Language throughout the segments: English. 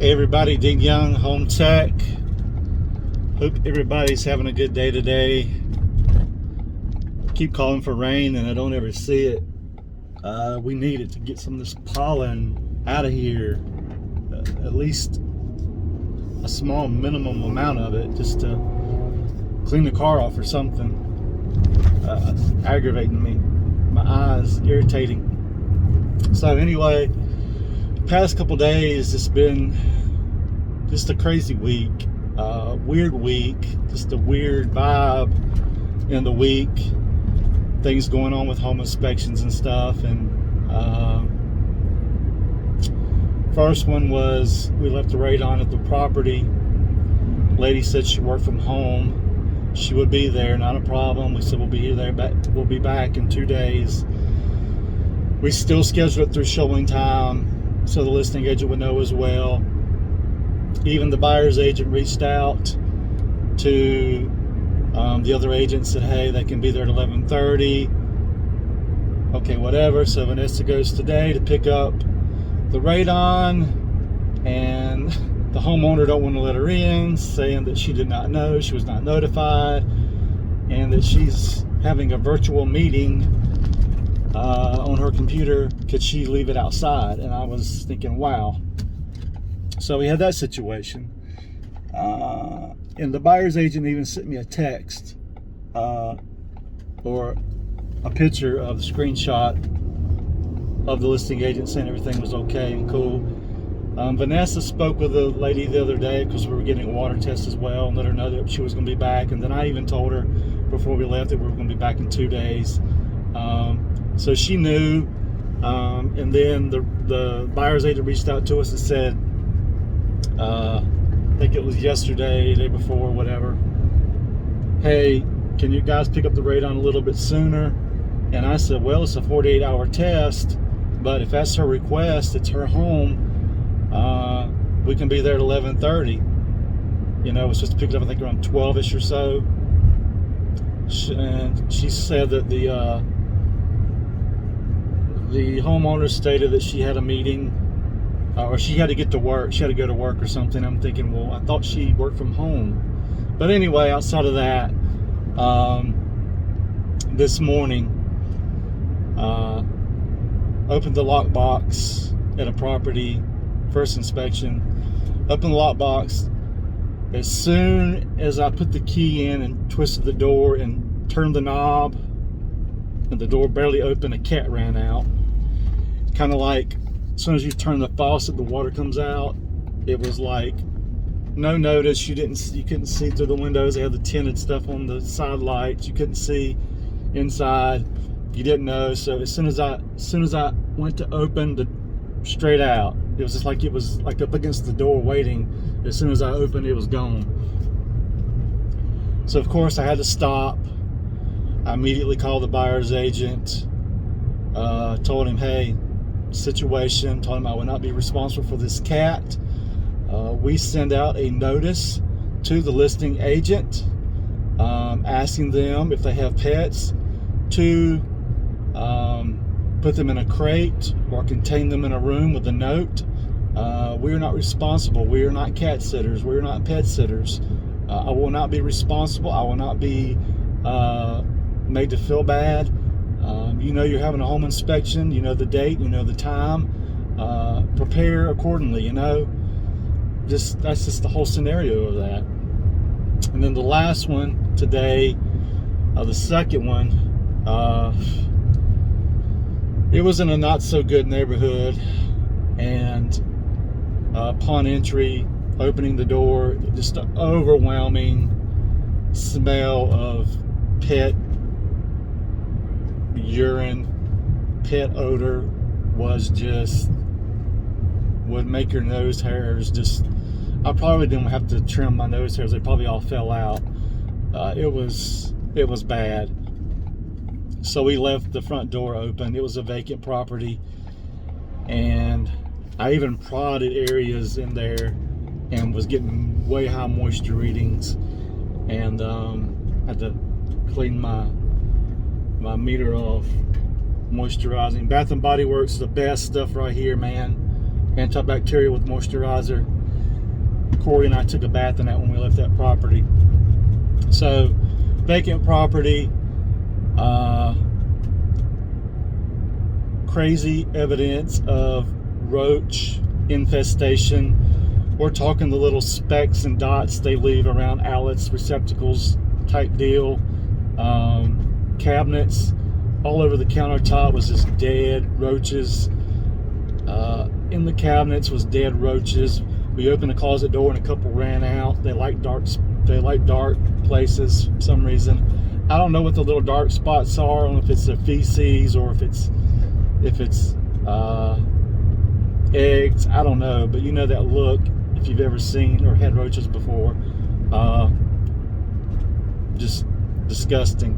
Hey everybody, Dig Young, Home Tech. Hope everybody's having a good day today. Keep calling for rain and I don't ever see it. We need it to get some of this pollen out of here. At least a small minimum amount of it, just to clean the car off or something. Aggravating me. My eyes irritating. So anyway, past couple days it's been just a crazy week, weird week, just a weird vibe in the week, things going on with home inspections and stuff. And first one was we left the radon at the property. Lady said she worked from home, she would be there, not a problem. We said we'll be back in 2 days. We still scheduled it through showing time, so the listing agent would know as well. Even the buyer's agent reached out to the other agent, said, hey, they can be there at 11:30. Okay, whatever. So Vanessa goes today to pick up the radon, and the homeowner don't want to let her in, saying that she did not know, she was not notified, and that she's having a virtual meeting on her computer. Could she leave it outside? And I was thinking, wow. So we had that situation. And the buyer's agent even sent me a text or a picture of the screenshot of the listing agent saying everything was okay and cool. Vanessa spoke with the lady the other day because we were getting a water test as well, and let her know that she was going to be back. And then I even told her before we left that we were going to be back in 2 days. So she knew. And then the buyer's agent reached out to us and said, I think it was yesterday, day before, whatever, hey, can you guys pick up the radon a little bit sooner? And I said, well, it's a 48-hour test, but if that's her request, it's her home, we can be there at 11:30. You know, it's just picked up I think around 12ish or so. And she said that the homeowner stated that she had a meeting, or she had to get to work. She had to go to work or something. I'm thinking, well, I thought she worked from home. But anyway, outside of that, this morning, opened the lockbox at a property, first inspection. Opened the lockbox. As soon as I put the key in and twisted the door and turned the knob, and the door barely opened, a cat ran out. Kind of like, as soon as you turn the faucet, the water comes out. It was like no notice. You couldn't see through the windows. They had the tinted stuff on the side lights. You couldn't see inside. You didn't know. So as soon as I went to open the straight out, it was just like it was like up against the door waiting. As soon as I opened, it was gone. So of course I had to stop. I immediately called the buyer's agent. Told him, hey, situation, told him I would not be responsible for this cat. We send out a notice to the listing agent asking them if they have pets to put them in a crate or contain them in a room with a note. We are not responsible. We are not cat sitters. We are not pet sitters. I will not be responsible. I will not be made to feel bad. You know you're having a home inspection, you know the date, you know the time. Prepare accordingly, you know. That's just the whole scenario of that. And then the last one today, the second one, it was in a not so good neighborhood, and upon entry, opening the door, just an overwhelming smell of pet urine, pet odor would make your nose hairs just, I probably didn't have to trim my nose hairs, they probably all fell out. It was bad. So we left the front door open. It was a vacant property, and I even prodded areas in there and was getting way high moisture readings, and had to clean my meter off. Moisturizing. Bath and Body Works, the best stuff right here, man. Antibacterial with moisturizer. Corey and I took a bath in that when we left that property. So, vacant property, crazy evidence of roach infestation. We're talking the little specks and dots they leave around outlets, receptacles type deal. Cabinets all over the countertop was just dead roaches. In the cabinets was dead roaches. We opened the closet door and a couple ran out. They like dark places for some reason. I don't know what the little dark spots are. I don't know if it's the feces or if it's eggs. I don't know, but you know that look if you've ever seen or had roaches before. Just disgusting.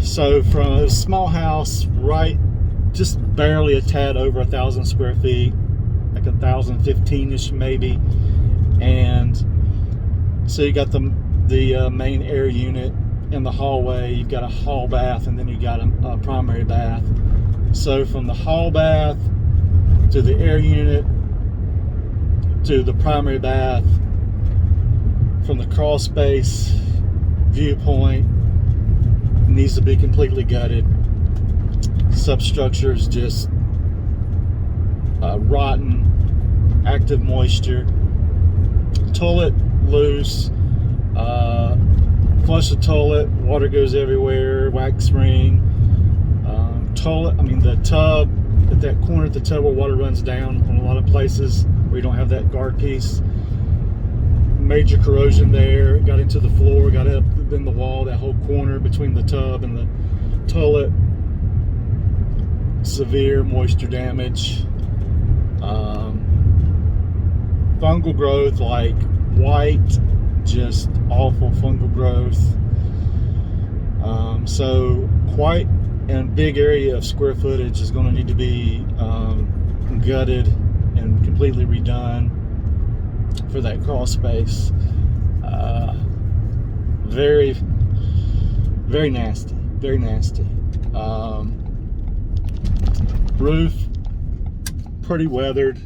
So from a small house, right, just barely a tad over 1,000 square feet, like 1,015-ish maybe, and so you got the main air unit in the hallway. You've got a hall bath, and then you got a primary bath. So from the hall bath to the air unit to the primary bath, from the crawl space viewpoint, needs to be completely gutted. Substructure is just rotten, active moisture. Toilet loose. Flush the toilet, water goes everywhere. Wax ring. The tub, at that corner at the tub where water runs down in a lot of places where you don't have that guard piece. Major corrosion there. It got into the floor, got up in the wall, that whole corner between the tub and the toilet. Severe moisture damage. Fungal growth, like white, just awful fungal growth. So quite a big area of square footage is going to need to be gutted and completely redone for that crawl space. Very, very nasty. Very nasty. Roof, pretty weathered.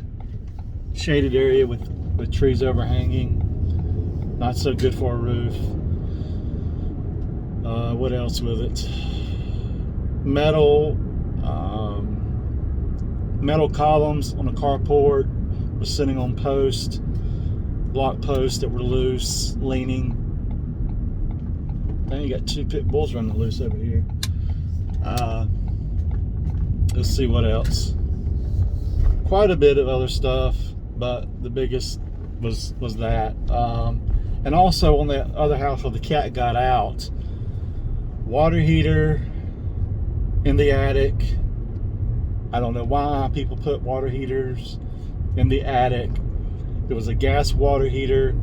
Shaded area with trees overhanging. Not so good for a roof. What else with it? Metal columns on a carport were sitting on posts. Block posts that were loose, leaning. Then you got two pit bulls running loose over here. Let's see what else. Quite a bit of other stuff, but the biggest was that. And also on that other house where the cat got out, water heater in the attic. I don't know why people put water heaters in the attic. There was a gas water heater.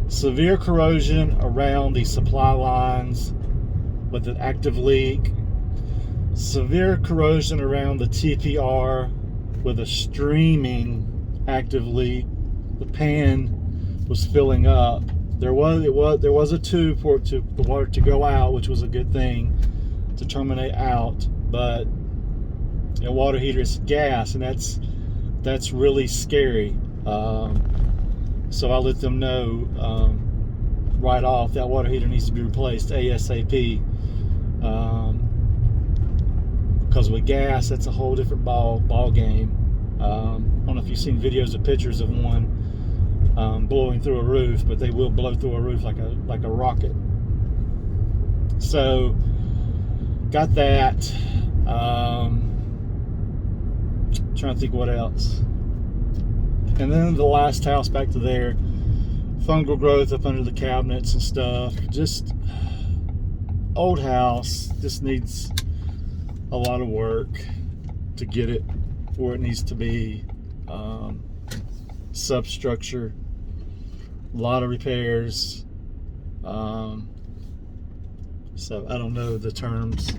Severe corrosion around the supply lines with an active leak. Severe corrosion around the TPR with a streaming active leak. The pan was filling up. There was a tube for the water to go out, which was a good thing to terminate out. But a water heater is gas, and that's really scary. So I let them know right off that water heater needs to be replaced ASAP. Because with gas, that's a whole different ball game. I don't know if you've seen videos or pictures of one blowing through a roof, but they will blow through a roof like a rocket. So got that. Trying to think what else. And then the last house back to there, fungal growth up under the cabinets and stuff. Just old house, just needs a lot of work to get it where it needs to be. Substructure, a lot of repairs. So I don't know the terms.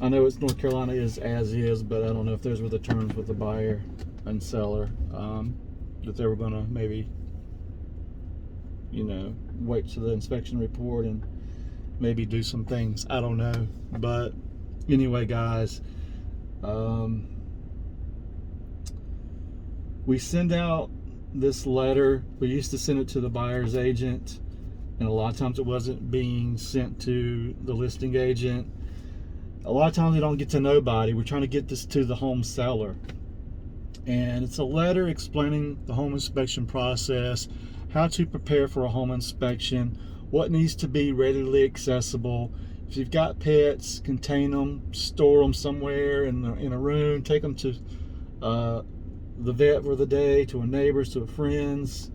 I know it's North Carolina is as is, but I don't know if those were the terms with the buyer and seller, that they were going to maybe, wait to the inspection report and maybe do some things. I don't know. But anyway, guys, we send out this letter. We used to send it to the buyer's agent, and a lot of times it wasn't being sent to the listing agent. A lot of times we don't get to nobody. We're trying to get this to the home seller. And it's a letter explaining the home inspection process, how to prepare for a home inspection, what needs to be readily accessible. If you've got pets, contain them, store them somewhere in a room, take them to the vet for the day, to a neighbor's, to a friend's,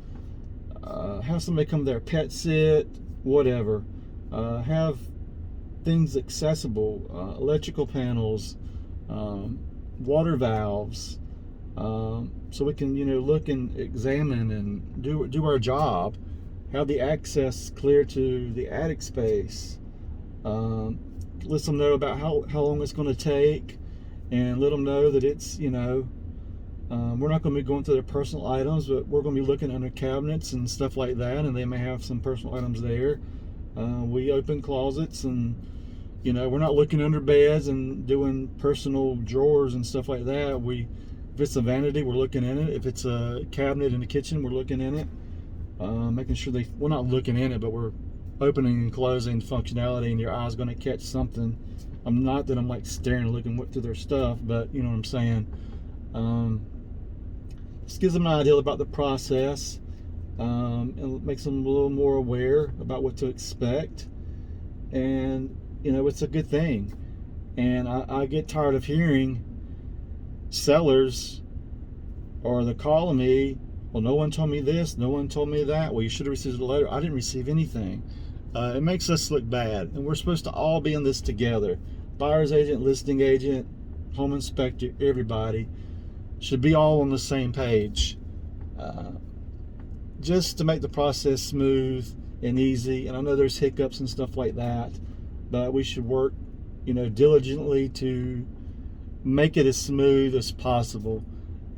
have somebody come there, pet sit, whatever. Have things accessible, electrical panels, water valves, so we can, look and examine and do our job. Have the access clear to the attic space. Let them know about how long it's going to take, and let them know that it's, we're not going to be going through their personal items, but we're going to be looking under cabinets and stuff like that, and they may have some personal items there. We open closets, and we're not looking under beds and doing personal drawers and stuff like that. If it's a vanity, we're looking in it. If it's a cabinet in the kitchen, we're looking in it, making sure we're not looking in it, but we're opening and closing functionality, and your eye's going to catch something. Not that I'm like staring and looking through their stuff, but you know what I'm saying. This gives them an idea about the process, and makes them a little more aware about what to expect. And it's a good thing. And I get tired of hearing sellers, or they're calling me, well, no one told me this, no one told me that. Well, you should have received a letter. I didn't receive anything. It makes us look bad, and we're supposed to all be in this together. Buyer's agent, listing agent, home inspector, everybody should be all on the same page, just to make the process smooth and easy. And I know there's hiccups and stuff like that, but we should work, diligently to make it as smooth as possible,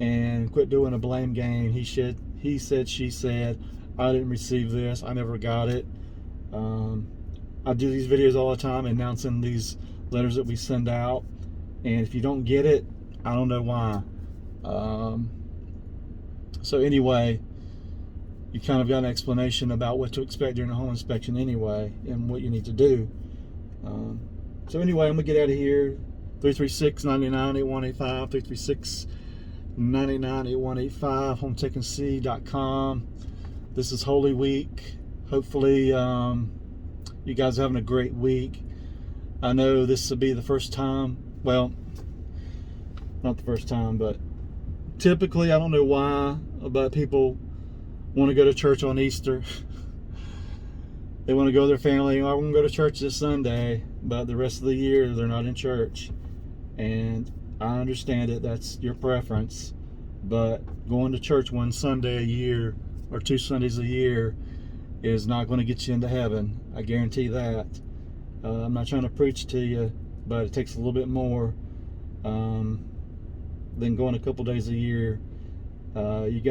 and quit doing a blame game. He said, she said, I didn't receive this, I never got it. I do these videos all the time announcing these letters that we send out, and if you don't get it, I don't know why. So anyway, you kind of got an explanation about what to expect during a home inspection anyway, and what you need to do. So anyway, I'm gonna get out of here. 336-99-8185, 336-99-8185, HomeTechNC.com. This is Holy Week. Hopefully you guys are having a great week. I know this will be the first time, well, not the first time, but typically, I don't know why, but people want to go to church on Easter. They want to go with their family. I want to go to church this Sunday, but the rest of the year they're not in church. And I understand it, that's your preference, but going to church one Sunday a year or two Sundays a year is not going to get you into heaven. I guarantee that. I'm not trying to preach to you, but it takes a little bit more than going a couple days a year. You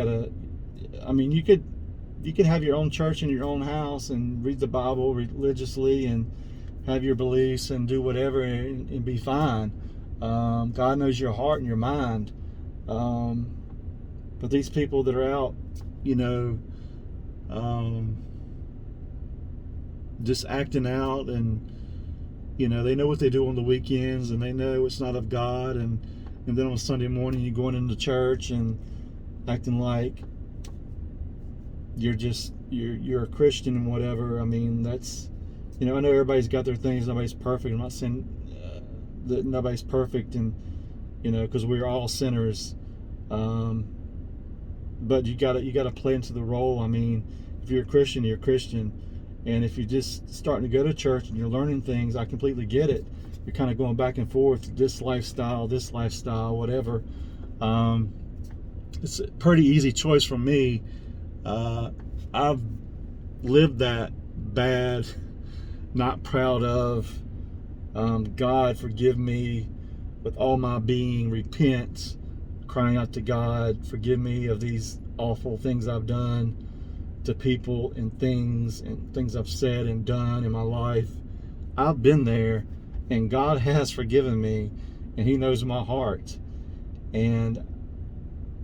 could have your own church in your own house and read the Bible religiously and have your beliefs and do whatever and be fine. God knows your heart and your mind. But these people that are out, just acting out, and they know what they do on the weekends, and they know it's not of God, and then on Sunday morning you're going into church and acting like you're a Christian and whatever. I mean, that's, I know everybody's got their things, nobody's perfect. I'm not saying that nobody's perfect, and because we're all sinners, but you gotta play into the role. I mean, if you're a Christian, you're a Christian, and if you're just starting to go to church and you're learning things, I completely get it. You're kind of going back and forth, this lifestyle, whatever. It's a pretty easy choice for me. I've lived that bad, not proud of. God, forgive me with all my being, repent, crying out to God, forgive me of these awful things I've done to people and things I've said and done in my life. I've been there, and God has forgiven me, and He knows my heart. And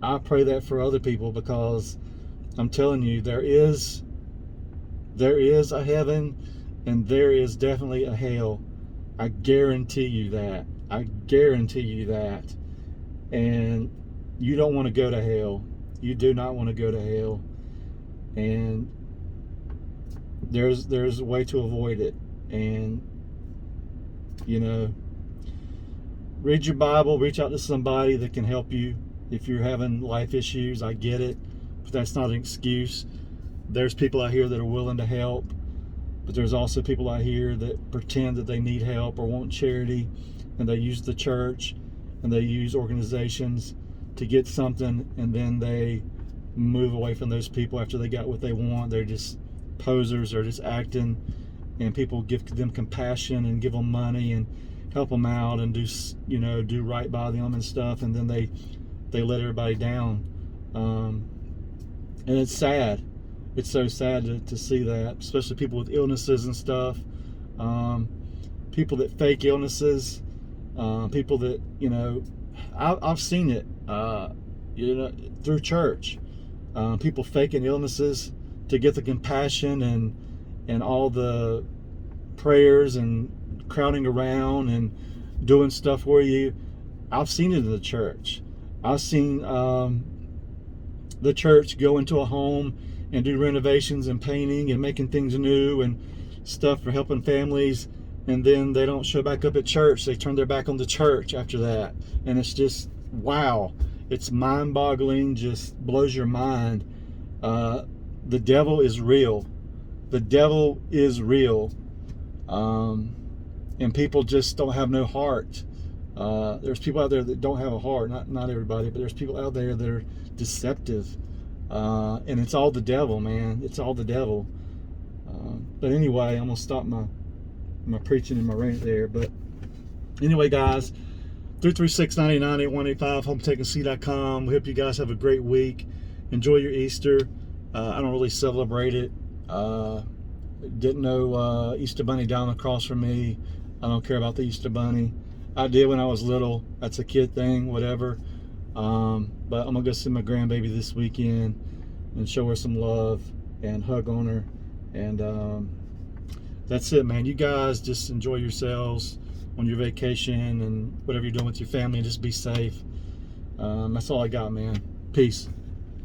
I pray that for other people, because I'm telling you, there is a heaven and there is definitely a hell. I guarantee you that. I guarantee you that. And you don't want to go to hell. You do not want to go to hell. And there's a way to avoid it. And you know, read your Bible, reach out to somebody that can help you. If you're having life issues, I get it, but that's not an excuse. There's people out here that are willing to help, but there's also people out here that pretend that they need help or want charity, and they use the church and they use organizations to get something, and then they move away from those people after they got what they want. They're just posers, or just acting, and people give them compassion and give them money and help them out and do right by them and stuff, and then they let everybody down. And it's sad. It's so sad to see that, especially people with illnesses and stuff, people that fake illnesses, people that, I've seen it, through church, people faking illnesses to get the compassion and all the prayers and crowding around and doing stuff for you. I've seen it in the church. I've seen the church go into a home and do renovations and painting and making things new and stuff for helping families, and then they don't show back up at church. They turn their back on the church after that. And it's just, wow. It's mind-boggling, just blows your mind. The devil is real. The devil is real. And people just don't have no heart. There's people out there that don't have a heart. Not everybody, but there's people out there that are deceptive. And it's all the devil, man. It's all the devil. But anyway, I'm going to stop my preaching and my rant there. But anyway, guys, 336-99-8185, HomeTakeAC.com. We hope you guys have a great week. Enjoy your Easter. I don't really celebrate it. Didn't know Easter Bunny down across from me. I don't care about the Easter Bunny. I did when I was little. That's a kid thing, whatever. But I'm going to go see my grandbaby this weekend and show her some love and hug on her. And that's it, man. You guys just enjoy yourselves on your vacation and whatever you're doing with your family, and just be safe. That's all I got, man. Peace.